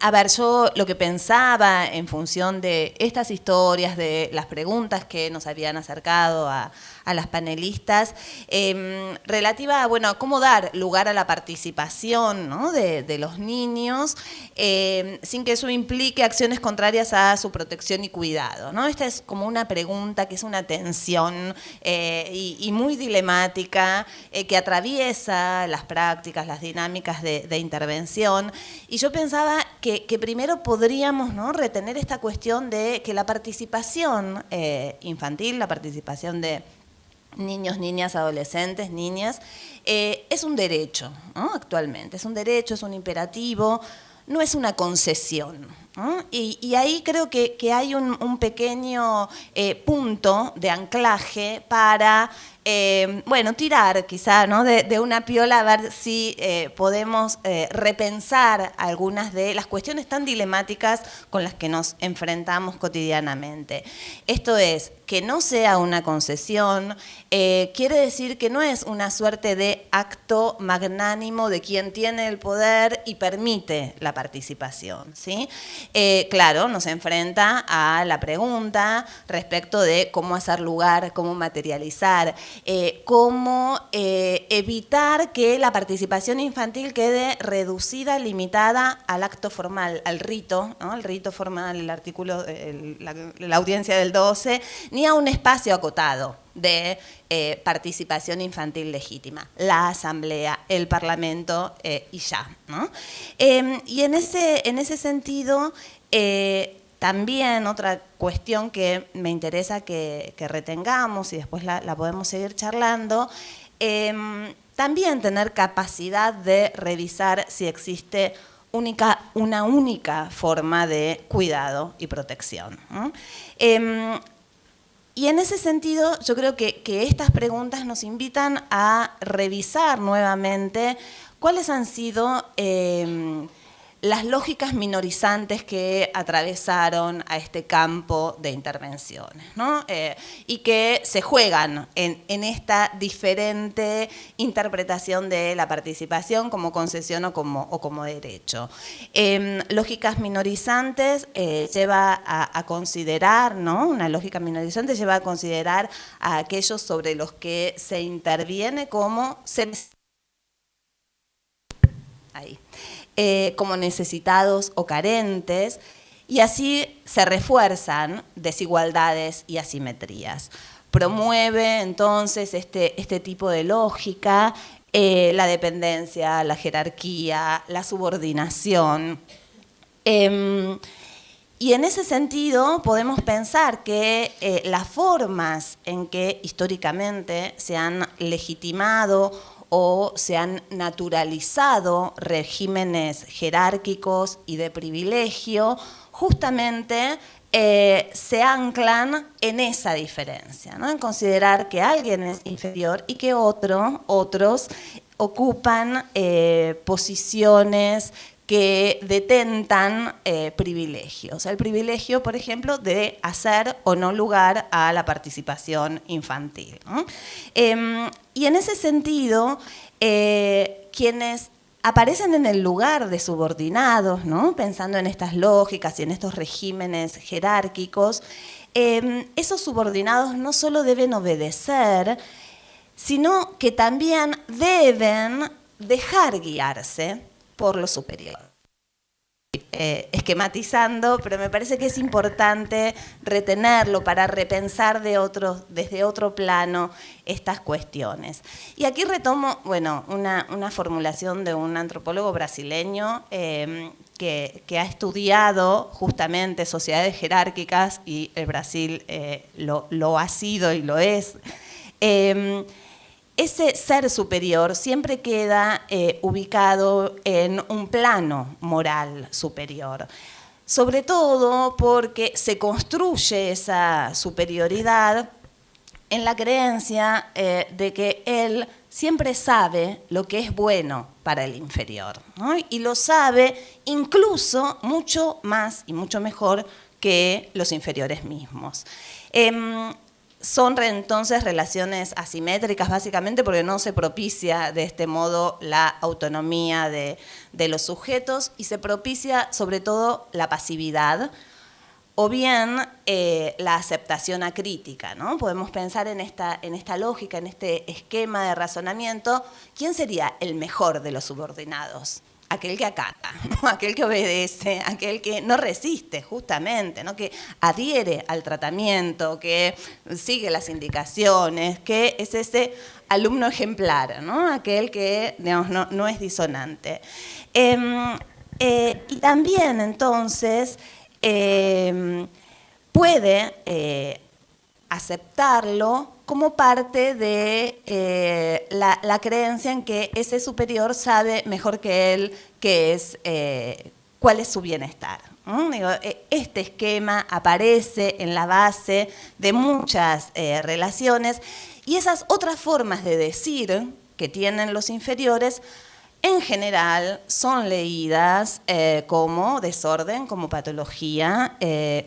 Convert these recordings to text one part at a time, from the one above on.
A ver, yo lo que pensaba en función de estas historias, de las preguntas que nos habían acercado a las panelistas, relativa a, bueno, a cómo dar lugar a la participación, ¿no?, de los niños, sin que eso implique acciones contrarias a su protección y cuidado, ¿no? Esta es como una pregunta que es una tensión y muy dilemática, que atraviesa las prácticas, las dinámicas de intervención. Y yo pensaba que primero podríamos, ¿no?, retener esta cuestión de que la participación infantil, la participación de niños, niñas, adolescentes, niñas, es un derecho, ¿no?, actualmente. Es un derecho, es un imperativo, no es una concesión, ¿no? Y ahí creo que hay un pequeño punto de anclaje para, bueno, tirar quizá, ¿no?, de una piola, a ver si podemos repensar algunas de las cuestiones tan dilemáticas con las que nos enfrentamos cotidianamente. Esto es, que no sea una concesión, quiere decir que no es una suerte de acto magnánimo de quien tiene el poder y permite la participación, ¿sí? Claro, nos enfrenta a la pregunta respecto de cómo hacer lugar, cómo materializar, cómo evitar que la participación infantil quede reducida, limitada al acto formal, al rito, ¿no?, el rito formal, el artículo, la audiencia del 12, ni a un espacio acotado de participación infantil legítima, la asamblea, el parlamento y ya, ¿no? Y en ese sentido, también otra cuestión que me interesa que retengamos y después la podemos seguir charlando, también tener capacidad de revisar si existe una única forma de cuidado y protección, ¿no? Y en ese sentido, yo creo que estas preguntas nos invitan a revisar nuevamente cuáles han sido las lógicas minorizantes que atravesaron a este campo de intervenciones, ¿no? Y que se juegan en esta diferente interpretación de la participación como concesión o como derecho. Lógicas minorizantes lleva a considerar, ¿no?, una lógica minorizante lleva a considerar a aquellos sobre los que se interviene como como necesitados o carentes, y así se refuerzan desigualdades y asimetrías. Promueve entonces este tipo de lógica, la dependencia, la jerarquía, la subordinación. Y en ese sentido podemos pensar que las formas en que históricamente se han legitimado o se han naturalizado regímenes jerárquicos y de privilegio, justamente se anclan en esa diferencia, ¿no?, en considerar que alguien es inferior y que otros ocupan posiciones que detentan privilegios. El privilegio, por ejemplo, de hacer o no lugar a la participación infantil, ¿no? Y en ese sentido, quienes aparecen en el lugar de subordinados, ¿no?, pensando en estas lógicas y en estos regímenes jerárquicos, esos subordinados no solo deben obedecer, sino que también deben dejar guiarse por lo superior. Esquematizando, pero me parece que es importante retenerlo para repensar desde otro plano estas cuestiones. Y aquí retomo, bueno, una formulación de un antropólogo brasileño que ha estudiado justamente sociedades jerárquicas, y el Brasil lo ha sido y lo es. Ese ser superior siempre queda ubicado en un plano moral superior, sobre todo porque se construye esa superioridad en la creencia de que él siempre sabe lo que es bueno para el inferior, ¿no? Y lo sabe incluso mucho más y mucho mejor que los inferiores mismos. son entonces relaciones asimétricas básicamente porque no se propicia de este modo la autonomía de los sujetos y se propicia sobre todo la pasividad o bien la aceptación acrítica, ¿no? Podemos pensar en esta lógica, en este esquema de razonamiento, ¿quién sería el mejor de los subordinados? Aquel que acata, ¿no? Aquel que obedece, aquel que no resiste justamente, ¿no? Que adhiere al tratamiento, que sigue las indicaciones, que es ese alumno ejemplar, ¿no? Aquel que, digamos, no es disonante. Y también entonces puede aceptarlo como parte de la creencia en que ese superior sabe mejor que él cuál es su bienestar. Digo, este esquema aparece en la base de muchas relaciones y esas otras formas de decir que tienen los inferiores en general son leídas como desorden, como patología,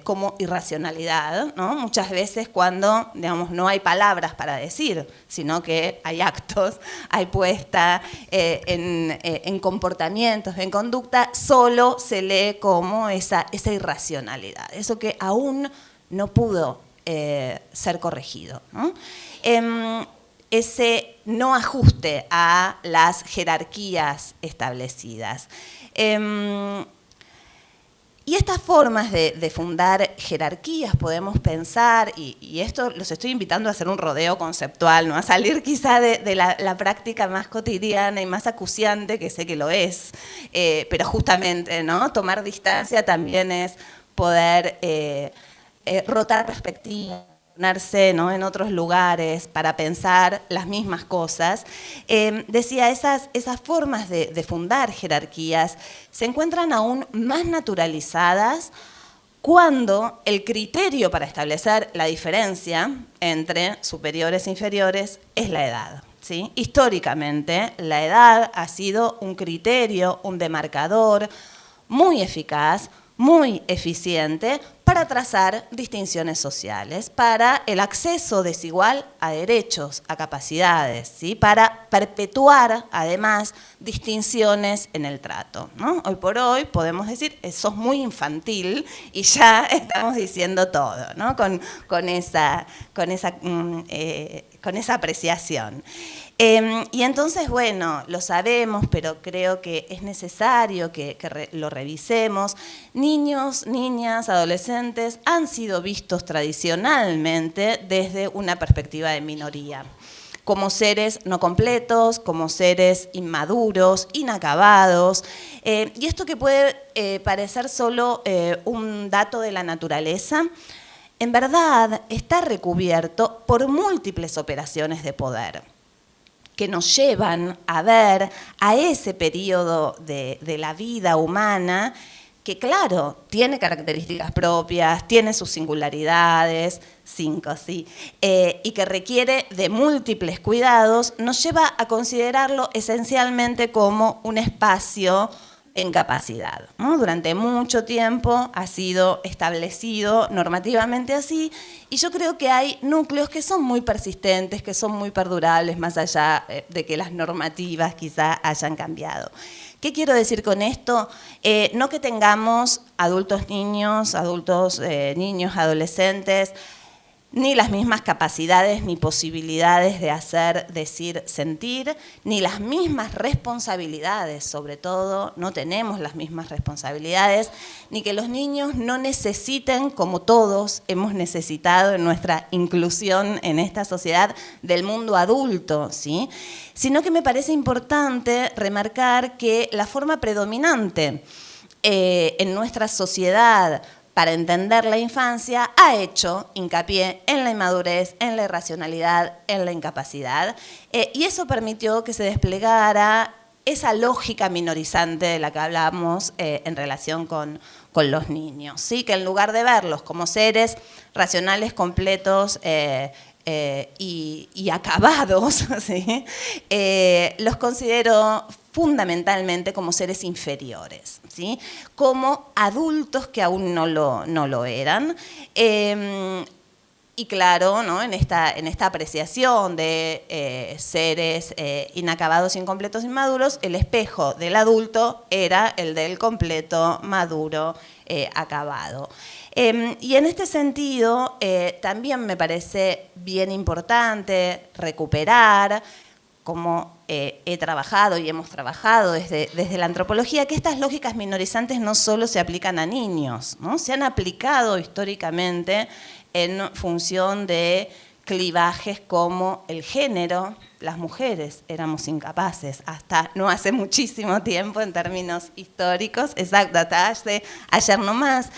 como irracionalidad, ¿no? Muchas veces cuando, digamos, no hay palabras para decir, sino que hay actos, hay puesta en comportamientos, en conducta, solo se lee como esa irracionalidad, eso que aún no pudo ser corregido, ¿no? Ese no ajuste a las jerarquías establecidas. Y estas formas de fundar jerarquías podemos pensar, y esto los estoy invitando a hacer un rodeo conceptual, ¿no? A salir quizá de la práctica más cotidiana y más acuciante, que sé que lo es, pero justamente, ¿no? Tomar distancia también es poder rotar perspectivas, ¿no? En otros lugares para pensar las mismas cosas. Decía, esas formas de fundar jerarquías se encuentran aún más naturalizadas cuando el criterio para establecer la diferencia entre superiores e inferiores es la edad, ¿sí? Históricamente, la edad ha sido un criterio, un demarcador muy eficaz, muy eficiente para trazar distinciones sociales, para el acceso desigual a derechos, a capacidades, ¿sí? Para perpetuar, además, distinciones en el trato, ¿no? Hoy por hoy podemos decir, sos muy infantil y ya estamos diciendo todo, ¿no? Con esa apreciación. Y entonces, bueno, lo sabemos, pero creo que es necesario que lo revisemos. Niños, niñas, adolescentes han sido vistos tradicionalmente desde una perspectiva de minoría, como seres no completos, como seres inmaduros, inacabados. Y esto que puede parecer solo un dato de la naturaleza, en verdad está recubierto por múltiples operaciones de poder que nos llevan a ver a ese periodo de la vida humana que, claro, tiene características propias, tiene sus singularidades, 5, sí, y que requiere de múltiples cuidados, nos lleva a considerarlo esencialmente como un espacio en capacidad, ¿no? Durante mucho tiempo ha sido establecido normativamente así, y yo creo que hay núcleos que son muy persistentes, que son muy perdurables, más allá de que las normativas quizá hayan cambiado. ¿Qué quiero decir con esto? No que tengamos adultos niños, adolescentes, ni las mismas capacidades ni posibilidades de hacer, decir, sentir, ni las mismas responsabilidades, sobre todo, no tenemos las mismas responsabilidades, ni que los niños no necesiten, como todos hemos necesitado en nuestra inclusión en esta sociedad, del mundo adulto, ¿sí? Sino que me parece importante remarcar que la forma predominante en nuestra sociedad para entender la infancia, ha hecho hincapié en la inmadurez, en la irracionalidad, en la incapacidad, y eso permitió que se desplegara esa lógica minorizante de la que hablamos en relación con los niños, ¿sí? Que en lugar de verlos como seres racionales, completos y acabados, ¿sí? Los considero fundamentalmente como seres inferiores, ¿sí? Como adultos que aún no lo eran. Y claro, ¿no? en esta apreciación de seres inacabados, incompletos, inmaduros, el espejo del adulto era el del completo, maduro, acabado. Y en este sentido, también me parece bien importante recuperar, como he trabajado y hemos trabajado desde la antropología, que estas lógicas minorizantes no solo se aplican a niños, ¿no? Se han aplicado históricamente en función de clivajes como el género. Las mujeres éramos incapaces hasta no hace muchísimo tiempo en términos históricos, exacto, hasta ayer nomás,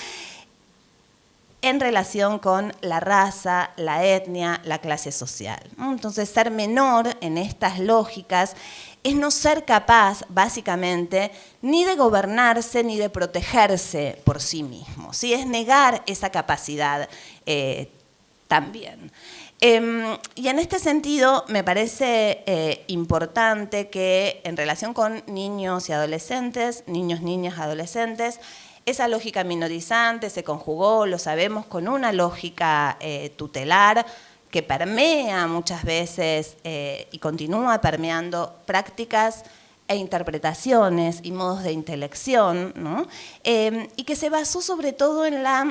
en relación con la raza, la etnia, la clase social. Entonces, ser menor en estas lógicas es no ser capaz, básicamente, ni de gobernarse ni de protegerse por sí mismo, ¿sí? Es negar esa capacidad también. Y en este sentido, me parece importante que en relación con niños y adolescentes, niños, niñas, adolescentes, esa lógica minorizante se conjugó, lo sabemos, con una lógica tutelar que permea muchas veces y continúa permeando prácticas e interpretaciones y modos de intelección, ¿no? Y que se basó sobre todo en la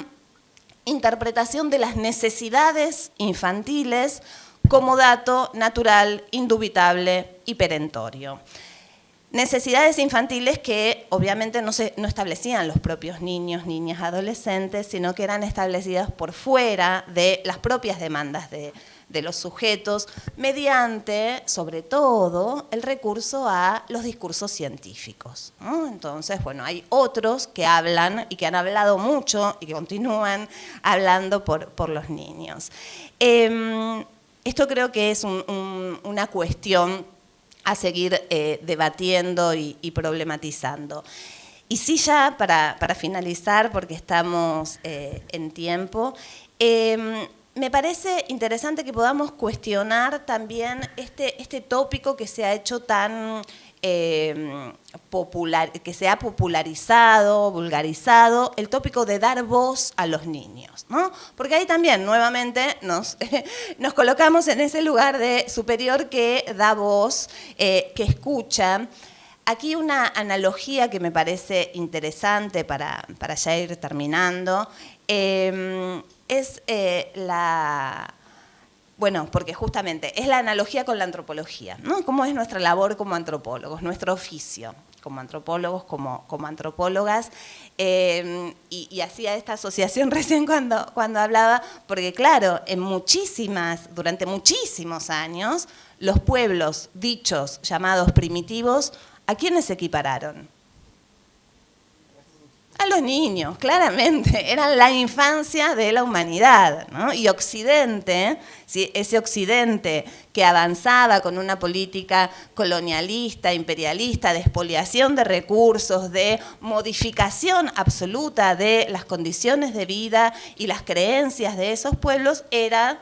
interpretación de las necesidades infantiles como dato natural, indubitable y perentorio. Necesidades infantiles que obviamente no establecían los propios niños, niñas, adolescentes, sino que eran establecidas por fuera de las propias demandas de los sujetos, mediante, sobre todo, el recurso a los discursos científicos, ¿no? Entonces, bueno, hay otros que hablan y que han hablado mucho y que continúan hablando por los niños. Esto creo que es una cuestión a seguir debatiendo y problematizando. Y sí, ya para finalizar, porque estamos en tiempo, me parece interesante que podamos cuestionar también este tópico que se ha hecho tan popular, que se ha popularizado, vulgarizado, el tópico de dar voz a los niños, ¿no? Porque ahí también, nuevamente, nos colocamos en ese lugar de superior que da voz, que escucha. Aquí una analogía que me parece interesante para ya ir terminando, es bueno, porque justamente es la analogía con la antropología, ¿no? ¿Cómo es nuestra labor como antropólogos, nuestro oficio como antropólogos, como antropólogas? Y hacía esta asociación recién cuando hablaba, porque claro, durante muchísimos años, los pueblos dichos, llamados primitivos, ¿a quiénes se equipararon? A los niños, claramente, eran la infancia de la humanidad, ¿no? Y Occidente, ¿sí? Ese Occidente que avanzaba con una política colonialista, imperialista, de expoliación de recursos, de modificación absoluta de las condiciones de vida y las creencias de esos pueblos,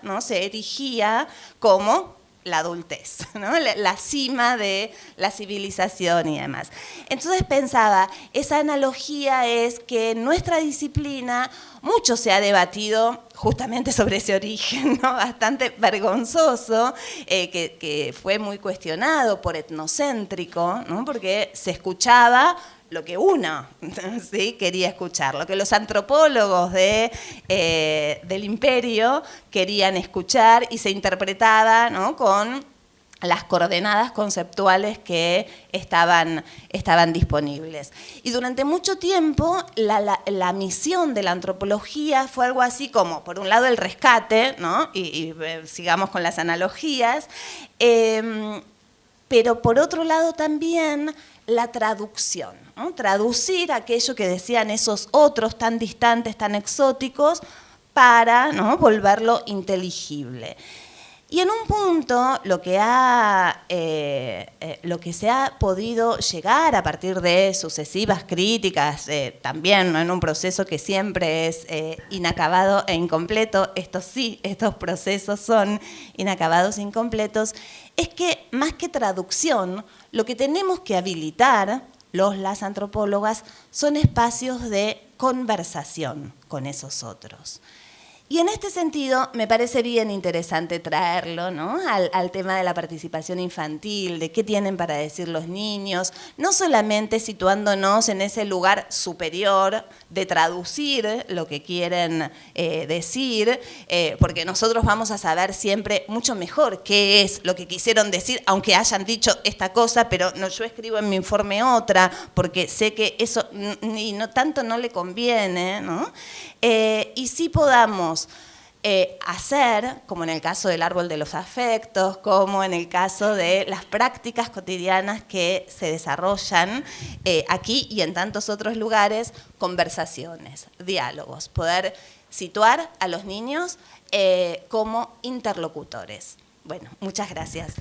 ¿no? Se erigía como la adultez, ¿no? La cima de la civilización y demás. Entonces pensaba, esa analogía es que en nuestra disciplina mucho se ha debatido justamente sobre ese origen, ¿no? Bastante vergonzoso, que fue muy cuestionado por etnocéntrico, ¿no? Porque se escuchaba lo que uno, ¿sí? Quería escuchar, lo que los antropólogos del imperio querían escuchar y se interpretaba, ¿no? Con las coordenadas conceptuales que estaban disponibles. Y durante mucho tiempo la misión de la antropología fue algo así como, por un lado, el rescate, ¿no? y sigamos con las analogías, pero por otro lado también la traducción, ¿no? Traducir aquello que decían esos otros tan distantes, tan exóticos, para, ¿no? Volverlo inteligible. Y en un punto lo que se ha podido llegar a partir de sucesivas críticas, también, ¿no? En un proceso que siempre es inacabado e incompleto, estos procesos son inacabados e incompletos, es que más que traducción, lo que tenemos que habilitar las antropólogas son espacios de conversación con esos otros. Y en este sentido, me parece bien interesante traerlo, ¿no? al tema de la participación infantil, de qué tienen para decir los niños, no solamente situándonos en ese lugar superior de traducir lo que quieren decir, porque nosotros vamos a saber siempre mucho mejor qué es lo que quisieron decir, aunque hayan dicho esta cosa, pero no, yo escribo en mi informe otra, porque sé que eso y no tanto no le conviene, ¿no? Y sí podamos hacer, como en el caso del árbol de los afectos, como en el caso de las prácticas cotidianas que se desarrollan aquí y en tantos otros lugares, conversaciones, diálogos, poder situar a los niños como interlocutores. Bueno, muchas gracias.